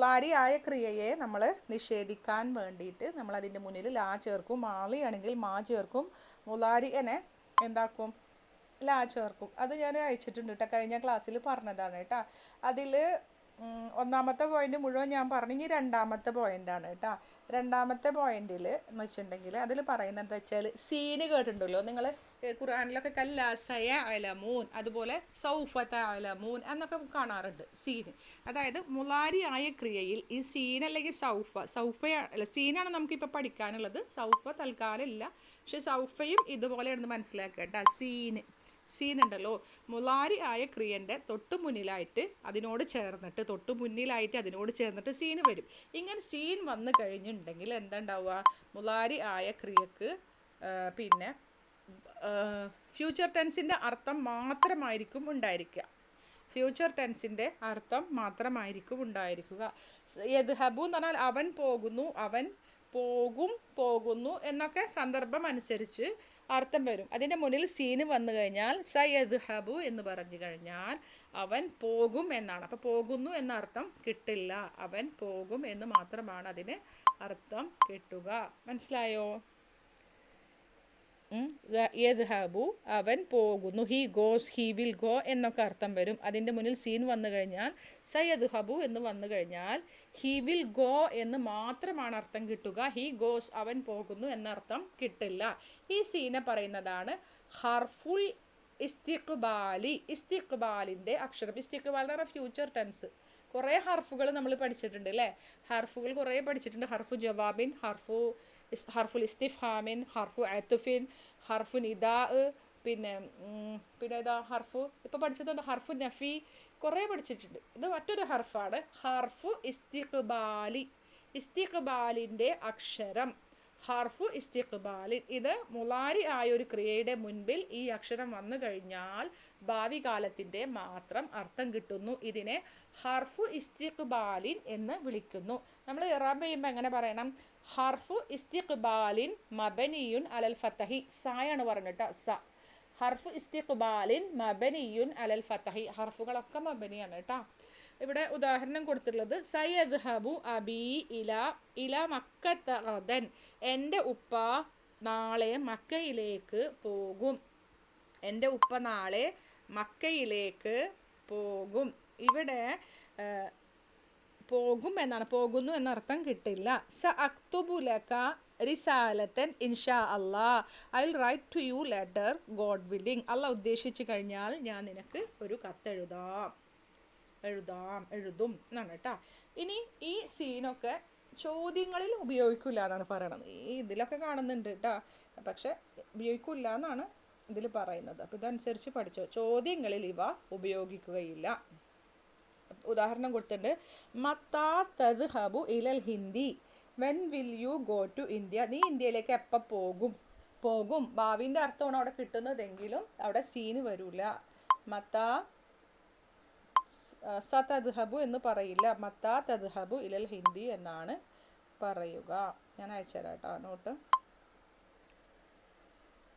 മുലാരിയായ ക്രിയയെ നമ്മൾ നിഷേധിക്കാൻ വേണ്ടിയിട്ട് നമ്മൾ അതിൻ്റെ മുന്നിൽ ലാ ചേർക്കും. മാളിയാണെങ്കിൽ മാ ചേർക്കും. മുലാരിനെ എന്താക്കും? ലാ ചേർക്കും. അത് ഞാൻ അയച്ചിട്ടുണ്ട് കേട്ടോ, കഴിഞ്ഞ ക്ലാസ്സിൽ പറഞ്ഞതാണ് കേട്ടോ. അതിൽ ഒന്നാമത്തെ പോയിന്റ് മുഴുവൻ ഞാൻ പറഞ്ഞു. ഇനി രണ്ടാമത്തെ പോയിന്റാണ് കേട്ടോ. രണ്ടാമത്തെ പോയിന്റിൽ എന്ന് വെച്ചിട്ടുണ്ടെങ്കിൽ അതിൽ പറയുന്നത് എന്താ വെച്ചാൽ, സീന് കേട്ടിട്ടുണ്ടല്ലോ നിങ്ങൾ ഖുർആനിലൊക്കെ, കല്ലാസയ അലമൂൻ, അതുപോലെ സൗഫത്ത അലമൂൻ എന്നൊക്കെ കാണാറുണ്ട് സീന്. അതായത് മുലാരി ആയ ക്രിയയിൽ ഈ സീൻ അല്ലെങ്കിൽ സൗഫ സീനാണ് നമുക്കിപ്പോൾ പഠിക്കാനുള്ളത്. സൗഫ തൽക്കാലം ഇല്ല, പക്ഷെ സൗഫയും ഇതുപോലെയാണെന്ന് മനസ്സിലാക്കുക കേട്ടോ. സീൻ ഉണ്ടല്ലോ, മുലാരി ആയ ക്രിയൻ്റെ തൊട്ടു മുന്നിലായിട്ട് അതിനോട് ചേർന്നിട്ട് സീന് വരും. ഇങ്ങനെ സീൻ വന്നു കഴിഞ്ഞിട്ടുണ്ടെങ്കിൽ എന്താ ഉണ്ടാവുക? മുലാരി ആയ ക്രിയക്ക് പിന്നെ ഫ്യൂച്ചർ ടെൻസിൻ്റെ അർത്ഥം മാത്രമായിരിക്കും ഉണ്ടായിരിക്കുക. യദ്ഹബു എന്ന് പറഞ്ഞാൽ അവൻ പോകുന്നു, അവൻ പോകുന്നു എന്നൊക്കെ സന്ദർഭം അനുസരിച്ച് അർത്ഥം വരും. അതിൻ്റെ മുന്നിൽ സീന് വന്നു കഴിഞ്ഞാൽ സയദ്ഹബു എന്ന് പറഞ്ഞു കഴിഞ്ഞാൽ അവൻ പോകും എന്നാണ്. അപ്പോൾ പോകുന്നു എന്ന അർത്ഥം കിട്ടില്ല, അവൻ പോകും എന്ന് മാത്രമാണ് അതിന് അർത്ഥം കിട്ടുക. മനസ്സിലായോ? യദ്ഹബു അവൻ പോകുന്നു, he goes, he will go എന്നൊക്കെ അർത്ഥം വരും. അതിൻ്റെ മുന്നിൽ സീൻ വന്നു കഴിഞ്ഞാൽ സയദ്ഹബു എന്ന് വന്നു കഴിഞ്ഞാൽ ഹി വിൽ ഗോ എന്ന് മാത്രമാണ് അർത്ഥം കിട്ടുക. ഹി ഗോസ് അവൻ പോകുന്നു എന്നർത്ഥം കിട്ടില്ല. ഈ സീനെ പറയുന്നതാണ് ഹർഫുൽ ഇസ്തിഖ്ബാലിൻ്റെ അക്ഷരം. ഇസ്തിഖ്ബാൽ എന്ന് പറഞ്ഞാൽ ഫ്യൂച്ചർ ടെൻസ്. കുറേ ഹർഫുകൾ നമ്മൾ പഠിച്ചിട്ടുണ്ട് അല്ലേ? ഹർഫുകൾ കുറേ പഠിച്ചിട്ടുണ്ട്. ഹർഫു ജവാബിൻ, ഹർഫുൽ ഇസ്തിഫ്ഹാമിൻ, ഹർഫു അത്തുഫിൻ, ഹർഫു നിദാ, പിന്നെ ഏതാ ഹർഫു ഇപ്പോൾ പഠിച്ചതുകൊണ്ട് ഹർഫു നഫി, കുറേ പഠിച്ചിട്ടുണ്ട്. ഇത് മറ്റൊരു ഹർഫാണ് ഹർഫു ഇസ്തിഖ്ബാലിൻ്റെ അക്ഷരം. ഹർഫു ഇസ്തിഖ്ബാലിൻ, ഇത് മുലാരി ആയ ഒരു ക്രിയയുടെ മുൻപിൽ ഈ അക്ഷരം വന്നു കഴിഞ്ഞാൽ ഭാവി കാലത്തിൻ്റെ മാത്രം അർത്ഥം കിട്ടുന്നു. ഇതിനെ ഹർഫു ഇസ്തിഖ്ബാലിൻ എന്ന് വിളിക്കുന്നു. നമ്മൾ ഇറാബ് ചെയ്യുമ്പോൾ എങ്ങനെ പറയണം? ഹർഫു ഇസ്തിഖ്ബാലിൻ മബനിയുൻ അലൽ ഫതഹി, സായാണ് പറഞ്ഞിട്ട് സ. ഹർഫു ഇസ്തിഖ്ബാലിൻ മബനിയുൻ അലൽ ഫതഹി, ഹർഫുകളൊക്കെ മബനിയാണ് കേട്ടോ. ഇവിടെ ഉദാഹരണം കൊടുത്തിട്ടുള്ളത് സയദ്ഹബു അബി ഇല മക്കത്ത ഗദൻ, എൻ്റെ ഉപ്പ നാളെ മക്കയിലേക്ക് പോകും. എൻ്റെ ഉപ്പ നാളെ മക്കയിലേക്ക് പോകും. ഇവിടെ പോകും എന്നാണ്, പോകുന്നു എന്നർത്ഥം കിട്ടില്ല. സ അക്തുബു ലക റിസാലത്തൻ ഇൻഷാ അല്ലാ, I will write to you letter God willing, Allah ഉദ്ദേശിച്ചു കഴിഞ്ഞാൽ ഞാൻ നിനക്ക് ഒരു കത്തെഴുതും എന്നാണ് കേട്ടോ. ഇനി ഈ സീനൊക്കെ ചോദ്യങ്ങളിൽ ഉപയോഗിക്കില്ല എന്നാണ് പറയണത്. ഇതിലൊക്കെ കാണുന്നുണ്ട് കേട്ടോ, പക്ഷെ ഉപയോഗിക്കില്ല എന്നാണ് ഇതിൽ പറയുന്നത്. അപ്പോൾ ഇതനുസരിച്ച് പഠിച്ചോ. ചോദ്യങ്ങളിൽ ഇവ ഉപയോഗിക്കുകയില്ല. ഉദാഹരണം കൊടുത്തിട്ടുണ്ട്, മത്താ തദ്ഹബു ഇലൽ ഹിന്ദി, when will you go to India, നീ ഇന്ത്യയിലേക്ക് എപ്പോൾ പോകും. ഭാവിൻ്റെ അർത്ഥമാണ് അവിടെ കിട്ടുന്നതെങ്കിലും അവിടെ സീന് വരില്ല. മത്താ സതദ്ഹബു എന്ന് പറയില്ല, മത്താ തദ്ഹബു ഇലൽ ഹിന്ദി എന്നാണ് പറയുക. ഞാൻ അയച്ചുതരാം കേട്ടോ നോട്ട്.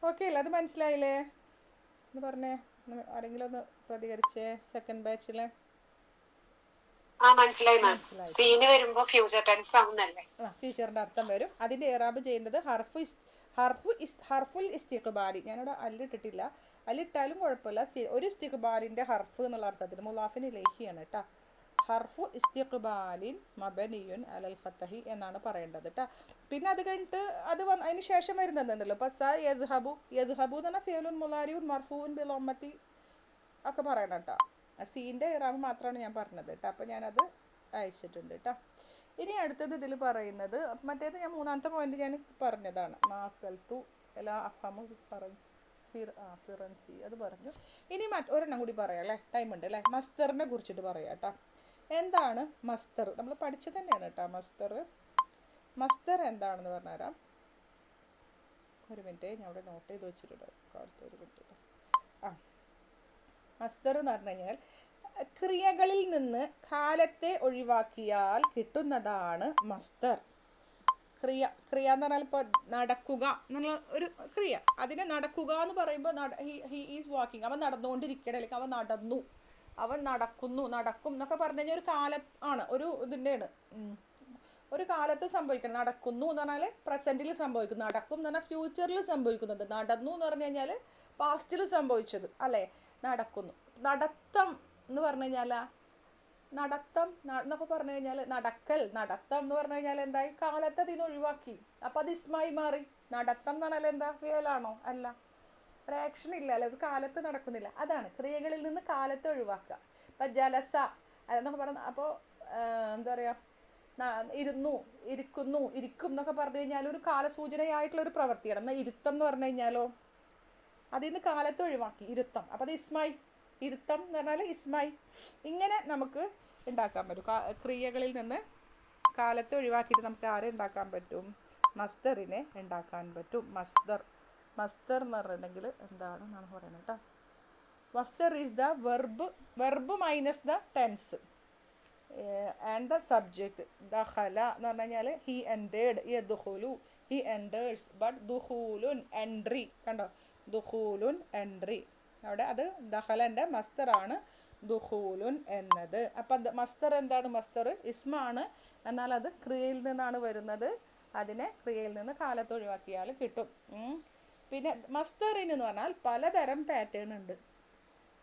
ഓക്കെ അല്ലേ? അത് മനസ്സിലായില്ലേ എന്ന് പറഞ്ഞേ. ആരെങ്കിലും ഒന്ന് പ്രതികരിച്ചേ സെക്കൻഡ് ബാച്ചിലെ. ഫ്യൂച്ചറിന്റെ അർത്ഥം വരും. അതിന്റെ ഇറാബ് ചെയ്യുന്നത് ഹർഫുൽ ഇസ്തിഖ്ബാലി. ഞാനിവിടെ അല്ലിട്ടിട്ടില്ല, അല്ലിട്ടാലും കുഴപ്പമില്ല. ഒരു ഇസ്തിഖ്ബാലിന്റെ ഹർഫ് എന്നുള്ള അർത്ഥത്തിൽ മുലാഫിന് ഇലൈഹിയാണ് കേട്ടോ. ഹർഫു ഇസ്തിഖ്ബാലിൻ മബനിയുൻ അലൽ ഫതഹി എന്നാണ് പറയേണ്ടത് കേട്ടോ. പിന്നെ അത് കഴിഞ്ഞിട്ട് അതിന് ശേഷം വരുന്നതുണ്ടല്ലോ, പസ യദ്ഹബു എന്ന് പറഞ്ഞാൽ ഫിഅലുൻ മുലാരിഉൻ മർഫൂഉൻ ബിളമ്മത്തി ഒക്കെ പറയണം കേട്ടോ. സീൻ്റെ ഇറാബ് മാത്രമാണ് ഞാൻ പറഞ്ഞത് കേട്ടോ. അപ്പോൾ ഞാനത് അയച്ചിട്ടുണ്ട് കേട്ടോ. ഇനി അടുത്തത് ഇതിൽ പറയുന്നത്, മറ്റേത് ഞാൻ മൂന്നാമത്തെ പോയിന്റ് ഞാൻ പറഞ്ഞതാണ്, മാക്കൽത്തു എല്ലാ അഫമു ഫിറൻസി അത് പറഞ്ഞു. ഇനി ഒരെണ്ണം കൂടി പറയാം അല്ലേ, ടൈം ഉണ്ട് അല്ലേ. മസ്തറിനെ കുറിച്ചിട്ട് പറയാം കേട്ടോ. എന്താണ് മസ്തർ? നമ്മൾ പഠിച്ചത് തന്നെയാണ് കേട്ടോ മസ്തർ എന്താണെന്ന് പറഞ്ഞുതരാം. ഒരു മിനിറ്റ്, ഞാൻ അവിടെ നോട്ട് ചെയ്ത് വെച്ചിട്ടുണ്ട്. കാലത്ത് ഒരു മിനിറ്റ്. മസ്തർ എന്ന് പറഞ്ഞു കഴിഞ്ഞാൽ ക്രിയകളിൽ നിന്ന് കാലത്തെ ഒഴിവാക്കിയാൽ കിട്ടുന്നതാണ് മസ്തർ. ക്രിയ എന്ന് പറഞ്ഞാൽ ഇപ്പോൾ നടക്കുക എന്നുള്ള ഒരു ക്രിയ, അതിനെ നടക്കുക എന്ന് പറയുമ്പോൾ ഹി ഈസ് വാക്കിങ്, അവൻ നടന്നുകൊണ്ടിരിക്കണം, അല്ലെങ്കിൽ അവൻ നടന്നു അവൻ നടക്കുന്നു, നടക്കും എന്നൊക്കെ പറഞ്ഞു കഴിഞ്ഞാൽ ഒരു ആണ്, ഒരു ഇതിൻ്റെയാണ്, ഒരു കാലത്ത് സംഭവിക്കണം. നടക്കുന്നു എന്ന് പറഞ്ഞാൽ പ്രസൻറ്റിൽ സംഭവിക്കും, നടക്കും എന്ന് പറഞ്ഞാൽ ഫ്യൂച്ചറിൽ സംഭവിക്കുന്നുണ്ട്, നടന്നു എന്ന് പറഞ്ഞു കഴിഞ്ഞാൽ പാസ്റ്റിൽ സംഭവിച്ചത് അല്ലേ. നടക്കുന്നു. നടത്തം എന്ന് പറഞ്ഞു കഴിഞ്ഞാൽ നടത്തം എന്നൊക്കെ പറഞ്ഞു കഴിഞ്ഞാൽ നടക്കൽ, നടത്തം എന്ന് പറഞ്ഞു കഴിഞ്ഞാൽ എന്തായി, കാലത്ത് അതിന് ഒഴിവാക്കി, അപ്പം അത് ഇസ്മായി മാറി. നടത്തം എന്ന് പറഞ്ഞാൽ എന്താ, ഫിയലാണോ? അല്ല, ഒരു ആക്ഷൻ ഇല്ല അല്ലേ, ഒരു കാലത്ത് നടക്കുന്നില്ല. അതാണ് ക്രിയകളിൽ നിന്ന് കാലത്ത് ഒഴിവാക്കുക. ഇപ്പം ജലസ അതെന്നൊക്കെ പറഞ്ഞ, അപ്പോൾ എന്താ പറയുക, ഇരുന്നു, ഇരിക്കുന്നു, ഇരിക്കും എന്നൊക്കെ പറഞ്ഞു കഴിഞ്ഞാൽ ഒരു കാലസൂചനയായിട്ടുള്ളൊരു പ്രവൃത്തിയാണ്. എന്നാൽ ഇരുത്തം എന്ന് പറഞ്ഞു കഴിഞ്ഞാലോ അതിൽ നിന്ന് കാലത്ത് ഒഴിവാക്കി, ഇരുത്തം. അപ്പോൾ അത് ഇസ്മായി, ഇരുത്തം എന്ന് പറഞ്ഞാൽ ഇസ്മായി. ഇങ്ങനെ നമുക്ക് ഉണ്ടാക്കാൻ പറ്റും. ക്രിയകളിൽ നിന്ന് കാലത്ത് ഒഴിവാക്കിയിട്ട് നമുക്ക് ആരെ ഉണ്ടാക്കാൻ പറ്റും, മസ്ദറിനെ ഉണ്ടാക്കാൻ പറ്റും. മസ്ദർ എന്ന് പറഞ്ഞിട്ടുണ്ടെങ്കിൽ എന്താണെന്നാണ് പറയുന്നത് കേട്ടോ. മസ്ദർ is the verb minus the tense and the subject. ദഖല എന്ന് പറഞ്ഞു കഴിഞ്ഞാൽ ഹി എൻറ്റേഡ്, യദ്ഖുലു ഹി എൻറ്റേഴ്സ്, ബട്ട് ദുഖൂലുൻ എൻട്രി, കണ്ടോ, ദുഖൂലുൻ എൻട്രി. അവിടെ അത് ദഖലൻ്റെ മസ്തറാണ് ദുഖൂലുൻ എന്നത്. അപ്പം മസ്തർ എന്താണ്, മസ്തർ ഇസ്മാണ്, എന്നാൽ അത് ക്രിയയിൽ നിന്നാണ് വരുന്നത്. അതിനെ ക്രിയയിൽ നിന്ന് കാലത്ത് ഒഴിവാക്കിയാൽ കിട്ടും. പിന്നെ മസ്തറിന് എന്ന് പറഞ്ഞാൽ പലതരം പാറ്റേൺ ഉണ്ട്.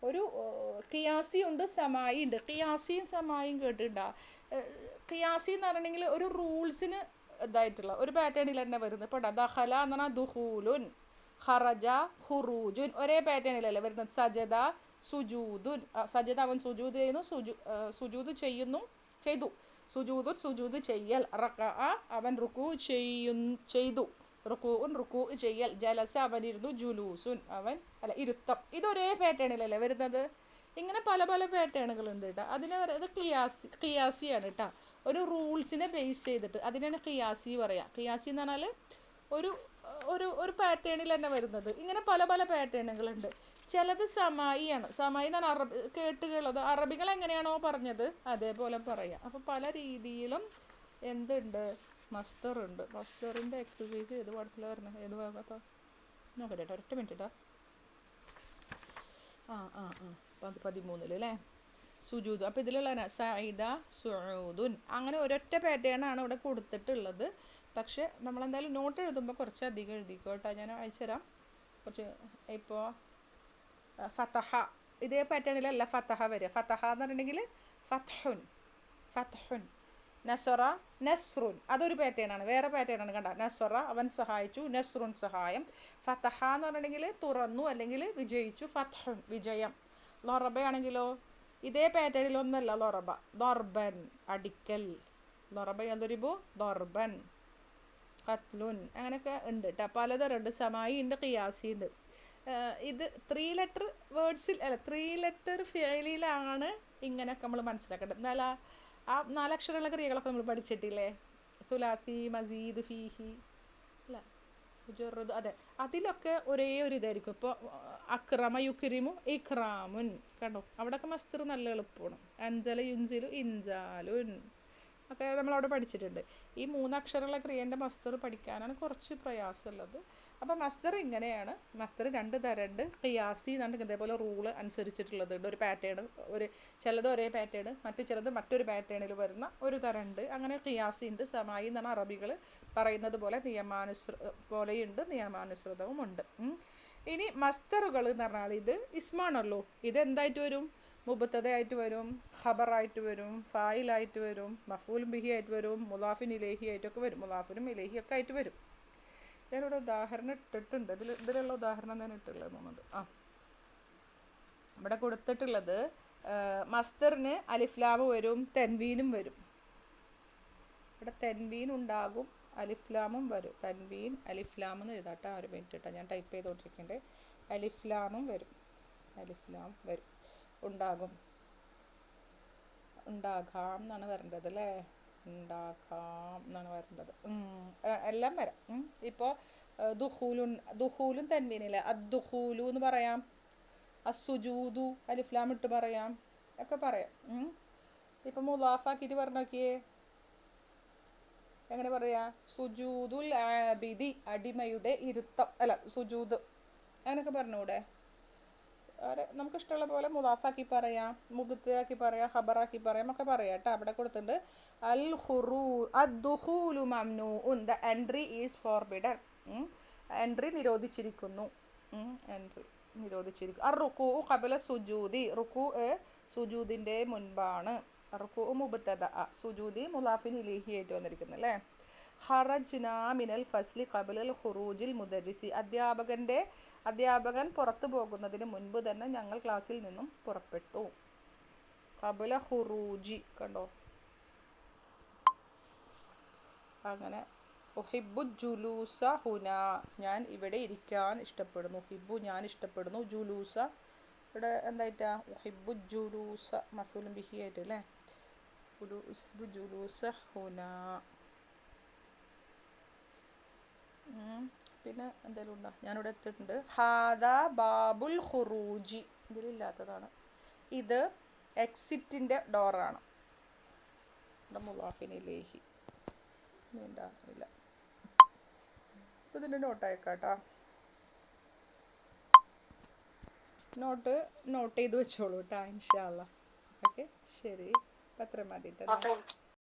ഒരു ഖിയാസി ഉണ്ട്, സമായി ഉണ്ട്. ഖിയാസിയും സമായും കേട്ടിട്ടുണ്ടോ? ഖിയാസി എന്ന് പറഞ്ഞിട്ടുണ്ടെങ്കിൽ ഒരു റൂൾസിന് ഇതായിട്ടുള്ള ഒരു പാറ്റേണിൽ തന്നെ വരുന്നത്. ഇപ്പോൾ ദഖല എന്ന് പറഞ്ഞാൽ ദുഖൂലുൻ, ഖറജ ഖുറൂജുൻ, ഒരേ പാറ്റേണിലല്ലേ വരുന്നത്. സജദ സുജൂദുൻ, സജദ അവൻ സുജൂദ് ചെയ്യുന്നു, സുജൂദ് ചെയ്തു, സുജൂദുൻ സുജൂദ് ചെയ്യൽ, റകഅ അവൻ റുക്കൂ ചെയ്തു, റുക്കൂഉൻ റുക്കൂ ചെയ്യൽ, ജലസ അവൻ ഇരുന്നു, ജുലൂസുൻ അവൻ അല്ല ഇരുത്തം. ഇതൊരേ പാറ്റേണിലല്ലേ വരുന്നത്. ഇങ്ങനെ പല പല പാറ്റേണുകളുണ്ട് കേട്ടോ. അതിനെ ഇത് ഖിയാസിയാണ് കേട്ടോ. ഒരു റൂൾസിനെ ബേസ് ചെയ്തിട്ട് അതിനാണ് ഖിയാസി പറയുക. ഖിയാസി എന്ന് പറഞ്ഞാൽ ഒരു ഒരു ഒരു പാറ്റേണിൽ തന്നെ വരുന്നത്. ഇങ്ങനെ പല പല പാറ്റേണുകളുണ്ട്. ചിലത് സമായിയാണ്. സമായി എന്ന് പറഞ്ഞാൽ കേട്ടുള്ളത് അറബികൾ എങ്ങനെയാണോ പറഞ്ഞത് അതേപോലെ പറയാം. അപ്പോൾ പല രീതിയിലും എന്തുണ്ട്, മസ്തറുണ്ട്. മസ്തറിൻ്റെ എക്സസൈസ് ഏത് പാഠത്തിലാണ് വരുന്നത്, ഏത് ഭാഗത്തോ നോക്കട്ടെ കേട്ടോ, ഒറ്റ മിനിറ്റ് കേട്ടോ. 13 അല്ലേ, സുജൂദ്. അപ്പോൾ ഇതിലുള്ള സൈദ സുഊദുൻ, അങ്ങനെ ഒരൊറ്റ പാറ്റേണാണ് ഇവിടെ കൊടുത്തിട്ടുള്ളത്. പക്ഷെ നമ്മളെന്തായാലും നോട്ട് എഴുതുമ്പോൾ കുറച്ച് അധികം എഴുതിക്കോ കേട്ടോ. ഞാൻ അയച്ചുതരാം കുറച്ച്. ഇപ്പോൾ ഫതഹ ഇതേ പാറ്റേണിലല്ല ഫതഹ വരിക. ഫതഹ എന്ന് പറഞ്ഞിട്ടുണ്ടെങ്കിൽ ഫത്ഹുൻ, നസറ നസ്റുൻ, അതൊരു പാറ്റേണാണ്, വേറെ പാറ്റേണാണ്. കണ്ട, നസറ അവൻ സഹായിച്ചു, നസ്റുൻ സഹായം. ഫതഹ എന്ന് പറഞ്ഞിട്ടുണ്ടെങ്കിൽ തുറന്നു അല്ലെങ്കിൽ വിജയിച്ചു, ഫത്ഹുൻ വിജയം. ലൊറബയാണെങ്കിലോ ഇതേ പാറ്റേണിലൊന്നല്ല ലൊറബ, ദൊർബൻ അടിക്കൽ, ലൊറബ യദ്രിബു ദൊർബൻ, ഖത്ലുൻ, അങ്ങനെയൊക്കെ ഉണ്ട് കേട്ടോ. പലതരം ഉണ്ട്. സമായി ഉണ്ട്, ഖിയാസി ഉണ്ട്. ഇത് 3 ലെറ്റർ വേർഡ്സിൽ അല്ല 3 ലെറ്റർ ഫിയലിലാണ് ഇങ്ങനെയൊക്കെ നമ്മൾ മനസ്സിലാക്കേണ്ടത്. എന്നാൽ ആ 4 അക്ഷരമുള്ള ക്രിയകളൊക്കെ നമ്മൾ പഠിച്ചിട്ടില്ലേ, തുലാത്തി, മസീദ്, ഫീഹി അല്ല മുജറദ്, അതെ, അതിലൊക്കെ ഒരേ ഒരു ഇതായിരിക്കും. ഇപ്പോൾ അക്രമ യുക്രിമു ഇഖ്റാമുൻ, കണ്ടോ, അവിടെയൊക്കെ മസ്തർ നല്ല എളുപ്പമാണ്. അഞ്ചല യുൻസിലു ഇൻജാലുൻ ഒക്കെ നമ്മളവിടെ പഠിച്ചിട്ടുണ്ട്. ഈ 3 അക്ഷരമുള്ള ക്രിയേൻ്റെ മസ്തർ പഠിക്കാനാണ് കുറച്ച് പ്രയാസമുള്ളത്. അപ്പോൾ മസ്തർ ഇങ്ങനെയാണ്. മസ്തർ 2 തരമുണ്ട്. ഖിയാസി എന്നുണ്ടെങ്കിൽ ഇതേപോലെ റൂള് അനുസരിച്ചിട്ടുള്ളതുണ്ട്. ഒരു പാറ്റേൺ, ചിലത് ഒരേ പാറ്റേൺ, ചിലത് മറ്റൊരു പാറ്റേണിൽ വരുന്ന ഒരു തരമുണ്ട്. അങ്ങനെ ഖിയാസി ഉണ്ട്. സമായി എന്ന് പറഞ്ഞാൽ അറബികൾ പറയുന്നത് പോലെ പോലെയുണ്ട്, നിയമാനുസൃതവും ഉണ്ട്. ഇനി മസ്തറുകൾ എന്ന് പറഞ്ഞാൽ ഇത് ഇസ്മാണല്ലോ. ഇത് എന്തായിട്ട് വരും, മുബത്തദയായിട്ട് വരും, ഖബറായിട്ട് വരും, ഫായിലായിട്ട് വരും, മഫൂലും ബിഹി ആയിട്ട് വരും, മുലാഫിൻ ഇലേഹി ആയിട്ടൊക്കെ വരും, മുലാഫിനും ഇലേഹിയൊക്കെ ആയിട്ട് വരും. ഞാനിവിടെ ഉദാഹരണം ഇട്ടിട്ടുണ്ട്. ഇതിലുള്ള ഉദാഹരണം ഞാൻ ഇട്ടുള്ളത് തോന്നുന്നുണ്ട്. ഇവിടെ കൊടുത്തിട്ടുള്ളത് മസ്തറിന് അലിഫ്ലാം വരും, തെൻവീനും വരും. ഇവിടെ തെൻവീൻ ഉണ്ടാകും, അലിഫ്ലാമും വരും. തൻവീൻ അലിഫ്ലാമെന്ന് എഴുതാട്ടോ. ഒരു മിനിറ്റ് കേട്ടോ, ഞാൻ ടൈപ്പ് ചെയ്തുകൊണ്ടിരിക്കേണ്ടത്. അലിഫ്ലാമും വരും, അലിഫ്ലാം വരും, ഉണ്ടാകാം എന്നാണ് വരേണ്ടത് അല്ലേ, ഉണ്ടാക്കാം എന്നാണ് വരേണ്ടത്. എല്ലാം വരാം. ഇപ്പോൾ ദുഖൂലും തൻവീനില്ല, അദ്ദുഖൂലു എന്ന് പറയാം, അസ്സുജൂദു അലിഫ്ലാം ഇട്ട് പറയാം, ഒക്കെ പറയാം. ഇപ്പം മുലാഫാക്കിയിട്ട് പറഞ്ഞു നോക്കിയേ, എങ്ങനെ പറയാ, സുജൂദുൽ ആബിദി അടിമയുടെ ഇരുത്തം, അല്ല സുജൂദ്, അങ്ങനെയൊക്കെ പറഞ്ഞൂടെ. നമുക്ക് ഇഷ്ടമുള്ള പോലെ മുദാഫാക്കി പറയാം, മുബത്തയാക്കി പറയാം, ഖബറാക്കി പറയാം, ഒക്കെ പറയാം കേട്ടോ. അവിടെ കൊടുത്തിട്ടുണ്ട് അൽ ഖുറൂ അദ്ദുഖൂലു മംനൂഉൻ, the entry is forbidden, entry നിരോധിച്ചിരിക്കുന്നു, എൻട്രി നിരോധിച്ചിരിക്കും. അർ റുക്കൂ ഖബല സുജൂദി, റുക്കൂ സുജൂദിൻ്റെ മുൻപാണ്. റുക്കൂ മുബ്തദ, സുജൂദി മുലാഫിൻ ഇലൈഹി ആയിട്ട് വന്നിരിക്കുന്നത് അല്ലേ. ഖറജ്നാ മിനൽ ഫസ്ലി ഖബലൽ ഖുറൂജിൽ മുദരിസി, അധ്യാപകൻ പുറത്തു പോകുന്നതിന് മുൻപ് തന്നെ ഞങ്ങൾ ക്ലാസ്സിൽ നിന്നും പുറപ്പെട്ടു. ഖബല ഖുറൂജി കണ്ടോ. അങ്ങനെ ഉഹിബ്ബു ജുലൂസ ഹുന, ഞാൻ ഇവിടെ ഇരിക്കാൻ ഇഷ്ടപ്പെടുന്നു. ഹിബ്ബു ഞാൻ ഇഷ്ടപ്പെടുന്നു, ജുലൂസ ഇവിടെ എന്തായിട്ടാ ഉഹിബ്ബു ജുലൂസ മഫൂലും ബിഹി ആയിട്ട് അല്ലേ. ജുലൂസ ഹുന. പിന്നെ എന്തെങ്കിലും ഉണ്ടോ? ഞാനിവിടെ എത്തിയിട്ടുണ്ട്. ഹാദ ബാബുൽ ഖുറൂജി, ഇതിലില്ലാത്തതാണ്. ഇത് എക്സിറ്റിൻ്റെ ഡോറാണ്. ഇവിടെ മുളാഫിനിലേഹി ഇല്ല. ഇതിൻ്റെ നോട്ട് അയക്കാട്ടോ. നോട്ട് ചെയ്ത് വെച്ചോളൂ കേട്ടോ ഇൻഷാ അല്ലാ. ഓക്കെ ശരി, പത്രം മതി കേട്ടോ.